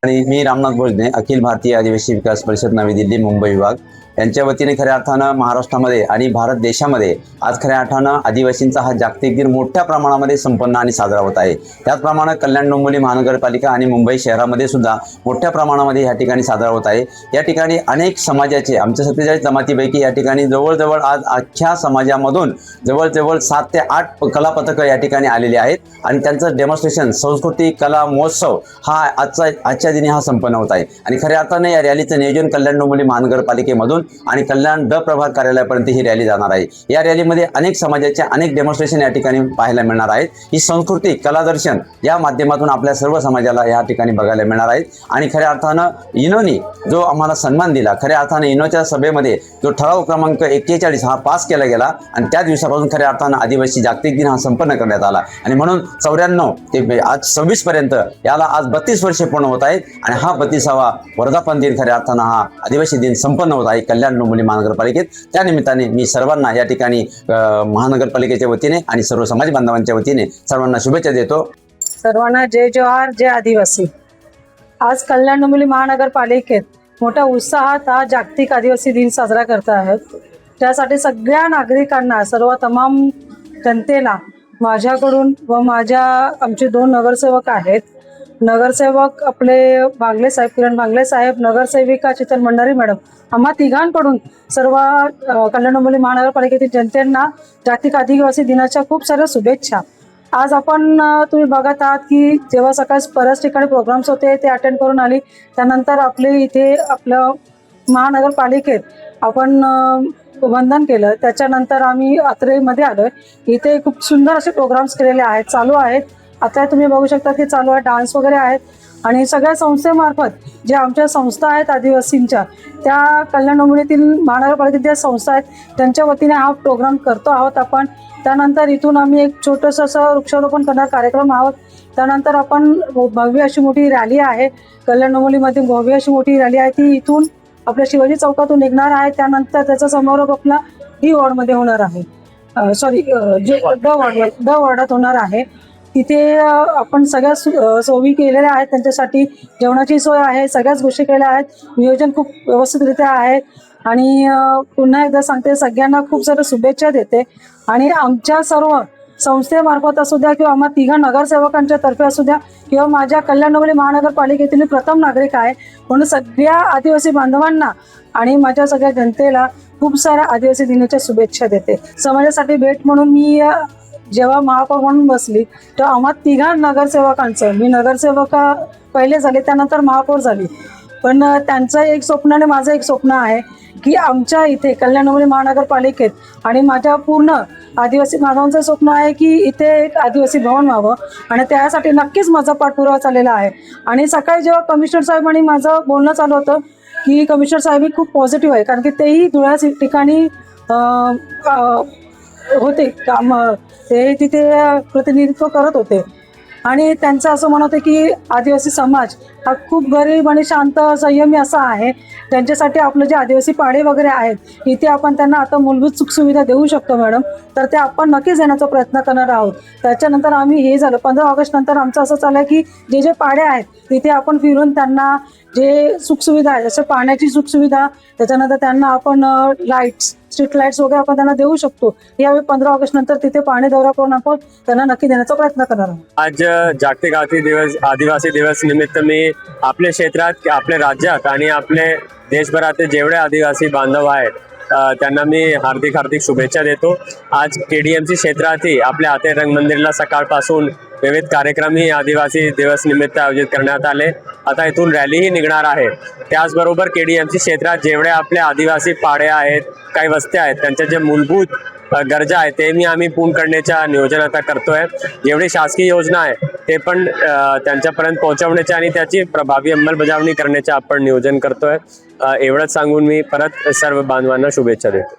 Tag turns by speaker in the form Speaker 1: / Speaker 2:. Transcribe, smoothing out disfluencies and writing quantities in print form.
Speaker 1: आणि मी रामनाथ भोजने, अखिल भारतीय आदिवासी विकास परिषद नवी दिल्ली मुंबई विभाग यांच्या वतीने खऱ्या अर्थानं महाराष्ट्रामध्ये आणि भारत देशामध्ये आज खऱ्या अर्थानं आदिवासींचा हा जागतिक दिन मोठ्या प्रमाणामध्ये संपन्न आणि साजरा होत आहे। त्याचप्रमाणे कल्याण डोंबिवली महानगरपालिका आणि मुंबई शहरामध्ये सुद्धा मोठ्या प्रमाणामध्ये या ठिकाणी साजरा होत आहे। या ठिकाणी अनेक समाजाचे आमच्या 47 जमातीपैकी या ठिकाणी जवळजवळ आज अख्ख्या समाजामधून जवळजवळ 7 ते 8 कलापथकं या ठिकाणी आलेली आहेत आणि त्यांचं डेमॉन्स्ट्रेशन संस्कृती कला महोत्सव हा आजच्या दिनी हा संपन्न होत आहे। आणि खऱ्या अर्थाने या रॅलीचं नियोजन कल्याण डोंबिवली महानगरपालिकेमधून आणि कल्याण ड प्रभाग कार्यालयापर्यंत ही रॅली जाणार आहे। या रॅलीमध्ये अनेक समाजाचे अनेक डेमॉन्स्ट्रेशन या ठिकाणी पाहायला मिळणार आहेत। ही संस्कृती कलादर्शन या माध्यमातून आपल्या सर्व समाजाला या ठिकाणी बघायला मिळणार आहेत। आणि खऱ्या अर्थानं इनोनी जो आम्हाला सन्मान दिला, खऱ्या अर्थानं इनोच्या सभेमध्ये जो ठराव क्रमांक 41 हा पास केला गेला आणि त्या दिवसापासून खऱ्या अर्थानं आदिवासी जागतिक दिन हा संपन्न करण्यात आला आणि म्हणून 94 ते आज 26 पर्यंत याला आज 32 वर्षे पूर्ण होत आहेत आणि हा 32वा वर्धापन दिन खऱ्या अर्थानं हा आदिवासी दिन संपन्न होत आहे कल्याण डोंबिवली महानगरपालिकेत। त्या निमित्ताने मी सर्वांना या ठिकाणी महानगरपालिकेच्या वतीने आणि सर्व समाज बांधवांच्या वतीने सर्वांना शुभेच्छा देतो।
Speaker 2: सर्वांना जय जोहार, जय आदिवासी। आज कल्याण डोंबिवली महानगरपालिकेत मोठ्या उत्साहात हा जागतिक आदिवासी दिन साजरा करत आहेत। त्यासाठी सगळ्या नागरिकांना सर्व तमाम जनतेला माझ्याकडून व आमचे 2 नगरसेवक आहेत, नगरसेवक आपले भांगले साहेब, किरण भांगले साहेब, नगरसेविका शीतल भंडारी मॅडम, आम्हा तिघांकडून सर्व कल्याण डोंबिवली महानगरपालिकेतील जनतेला जागतिक आदिवासी दिनाच्या खूप साऱ्या शुभेच्छा। आज आपण तुम्ही बघत आहात की जेव्हा सकाळी बऱ्याच ठिकाणी प्रोग्राम्स होते ते अटेंड करून आली, त्यानंतर आपले इथे आपलं महानगरपालिकेत आपण वंदन केलं। त्याच्यानंतर आम्ही यात्रेमध्ये आलोय। इथे खूप सुंदर असे प्रोग्राम्स केलेले आहेत, चालू आहेत। आता तुम्ही बघू शकता की चालू आहे, डान्स वगैरे आहेत आणि सगळ्या संस्थेमार्फत जे आमच्या संस्था आहेत आदिवासींच्या, त्या कल्याण डोंबिवलीतील महानगरपालिकेतील ज्या संस्था आहेत त्यांच्या वतीने हा प्रोग्राम करतो आहोत आपण। त्यानंतर इथून आम्ही एक छोटंसं असं वृक्षारोपण करणार कार्यक्रम आहोत। त्यानंतर आपण भव्य अशी मोठी रॅली आहे कल्याण डोंबिवलीमध्ये, भव्य अशी मोठी रॅली आहे ती इथून आपल्या शिवाजी चौकातून निघणार आहे। त्यानंतर त्याचा समारोप आपला डी वॉर्डमध्ये होणार आहे, ड वॉर्डात होणार आहे। तिथे आपण सगळ्या सोयी केलेल्या आहेत, त्यांच्यासाठी जेवणाची सोय आहे, सगळ्याच गोष्टी केल्या आहेत, नियोजन खूप व्यवस्थितरित्या आहे। आणि पुन्हा एकदा सांगते, सगळ्यांना खूप साऱ्या शुभेच्छा देते आणि आमच्या सर्व संस्थेमार्फत असू द्या किंवा आम्हा 3 नगरसेवकांच्या तर्फे असू द्या किंवा माझ्या कल्याण डोंबिवली महानगरपालिकेतील प्रथम नागरिक आहे म्हणून सगळ्या आदिवासी बांधवांना आणि माझ्या सगळ्या जनतेला खूप साऱ्या आदिवासी दिनाच्या शुभेच्छा देते। समाजासाठी भेट म्हणून मी जेव्हा महापौर म्हणून बसली तेव्हा आम्हा 3 नगरसेवकांचं, मी नगरसेवका पहिले झाले त्यानंतर महापौर झाली, पण त्यांचं एक स्वप्न आणि माझं एक स्वप्न आहे की आमच्या इथे कल्याण डोंबिवली महानगरपालिकेत आणि माझ्या पूर्ण आदिवासी बांधवांचं स्वप्न आहे की इथे एक आदिवासी भवन व्हावं आणि त्यासाठी नक्कीच माझा पाठपुरावा चाललेला आहे। आणि सकाळी जेव्हा कमिशनर साहेब आणि माझं बोलणं चालू होतं की कमिशनर साहेब ही खूप पॉझिटिव्ह आहे, कारण की तेही धुळ्या ठिकाणी होते काम, ते तिथे प्रतिनिधित्व करत होते आणि त्यांचं असं म्हणत होतं की आदिवासी समाज हा खूप गरीब आणि शांत संयमी असा आहे, त्यांच्यासाठी आपलं जे आदिवासी पाडे वगैरे आहेत इथे आपण त्यांना आता मूलभूत सुखसुविधा देऊ शकतो मॅडम, तर ते आपण नक्कीच देण्याचा प्रयत्न करणार आहोत। त्याच्यानंतर आम्ही हे झालं 15 ऑगस्ट नंतर आमचं असं चाललं की जे पाडे आहेत तिथे आपण फिरून त्यांना जे सुखसुविधा आहे, जसं पाण्याची सुखसुविधा, त्याच्यानंतर त्यांना आपण लाईट्स, स्ट्रीट लाईट्स वगैरे आपण त्यांना देऊ शकतो। यावेळी 15 ऑगस्ट नंतर तिथे पाणी दौरा करून आपण त्यांना नक्की देण्याचा प्रयत्न करणार आहोत।
Speaker 3: आज जागतिक आदिवासी दिवस निमित्त मी आपल्या क्षेत्रात, आपल्या राज्यात आणि आपले देशभरातील जेवढे आदिवासी बांधव आहेत त्यांना मी हार्दिक शुभेच्छा देतो। आज KDMC क्षेत्रातही आपल्या आते रंगमंदिरला सकाळपासून विविध कार्यक्रमही आदिवासी दिवस निमित्त आयोजित करण्यात आले। आता इथून रॅलीही निघणार आहे। त्याचबरोबर KDMC क्षेत्रात जेवढे आपले आदिवासी पाडे आहेत, काही वस्त्या आहेत, त्यांच्या जे मूलभूत गरजा आहेत ते आम्ही पूर्ण करण्याच्या नियोजन आता करतोय। जेवढी शासकीय योजना आहे ते पण त्यांच्यापर्यंत पोहोचवण्याची आणि त्याची प्रभावी अंमलबजावणी करण्याचे आपण नियोजन करतोय। एवढंच सांगून मी परत सर्व बांधवांना शुभेच्छा देतो।